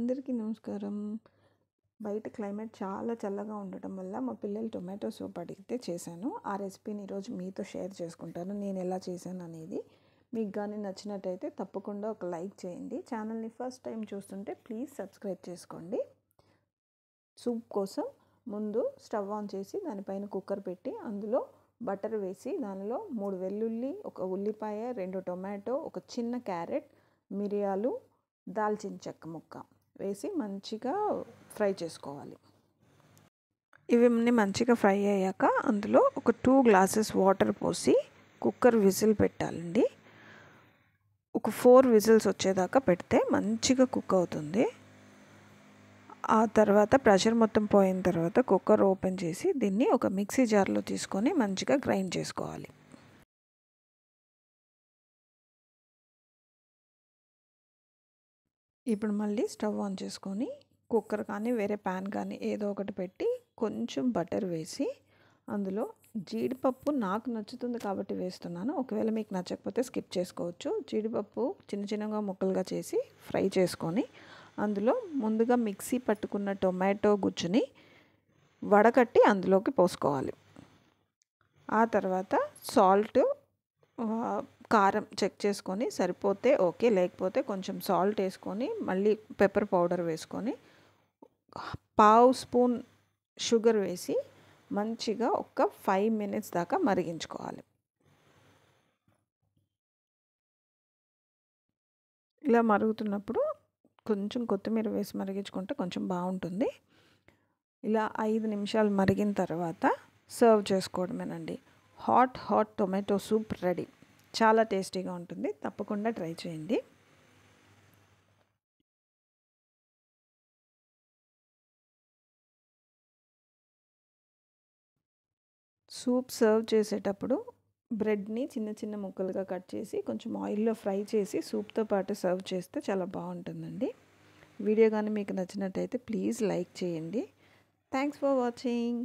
అందరికీ నమస్కారం. బయట క్లైమేట్ చాలా చల్లగా ఉండటం వల్ల మా పిల్లలు టొమాటో సూప్ అడిగితే చేశాను. ఆ రెసిపీని ఈరోజు మీతో షేర్ చేసుకుంటాను. నేను ఎలా చేశాను అనేది. మీకు కానీ నచ్చినట్టయితే తప్పకుండా ఒక లైక్ చేయండి. ఛానల్ని ఫస్ట్ టైం చూస్తుంటే ప్లీజ్ సబ్స్క్రైబ్ చేసుకోండి. సూప్ కోసం ముందు స్టవ్ ఆన్ చేసి దానిపైన కుక్కర్ పెట్టి అందులో బటర్ వేసి దానిలో 3 వెల్లుల్లి, 1 ఉల్లిపాయ, 2 టొమాటో, ఒక చిన్న క్యారెట్, మిరియాలు, దాల్చిన చెక్క ముక్క వేసి మంచిగా ఫ్రై చేసుకోవాలి. ఇవన్నీ మంచిగా ఫ్రై అయ్యాక అందులో ఒక 2 గ్లాసెస్ వాటర్ పోసి కుక్కర్ విజిల్ పెట్టాలండి. ఒక 4 విజిల్స్ వచ్చేదాకా పెడితే మంచిగా కుక్ అవుతుంది. ఆ తర్వాత ప్రెషర్ మొత్తం పోయిన తర్వాత కుక్కర్ ఓపెన్ చేసి దీన్ని ఒక మిక్సీ జార్లో తీసుకొని మంచిగా గ్రైండ్ చేసుకోవాలి. ఇప్పుడు మళ్ళీ స్టవ్ ఆన్ చేసుకొని కుక్కర్ కానీ వేరే ప్యాన్ కానీ ఏదో ఒకటి పెట్టి కొంచెం బటర్ వేసి అందులో జీడిపప్పు నాకు నచ్చుతుంది కాబట్టి వేస్తున్నాను. ఒకవేళ మీకు నచ్చకపోతే స్కిప్ చేసుకోవచ్చు. జీడిపప్పు చిన్న చిన్నగా ముక్కలుగా చేసి ఫ్రై చేసుకొని అందులో ముందుగా మిక్సీ పట్టుకున్న టొమాటో గుజ్జుని వడకట్టి అందులోకి పోసుకోవాలి. ఆ తర్వాత సాల్ట్, కారం చెక్ చేసుకొని సరిపోతే ఓకే, లేకపోతే కొంచెం సాల్ట్ వేసుకొని మళ్ళీ పెప్పర్ పౌడర్ వేసుకొని 1/2 స్పూన్ షుగర్ వేసి మంచిగా ఒక 5 మినిట్స్ దాకా మరిగించుకోవాలి. ఇలా మరుగుతున్నప్పుడు కొంచెం కొత్తిమీర వేసి మరిగించుకుంటే కొంచెం బాగుంటుంది. ఇలా 5 నిమిషాలు మరిగిన తర్వాత సర్వ్ చేసుకోవడమేనండి. Hot tomato soup ready. చాలా టేస్టీగా ఉంటుంది. తప్పకుండా ట్రై చేయండి. సూప్ సర్వ్ చేసేటప్పుడు బ్రెడ్ని చిన్న చిన్న ముక్కలుగా కట్ చేసి కొంచెం ఆయిల్లో ఫ్రై చేసి సూప్తో పాటు సర్వ్ చేస్తే చాలా బాగుంటుందండి. వీడియో కానీ మీకు నచ్చినట్టయితే ప్లీజ్ లైక్ చేయండి. Thanks for watching.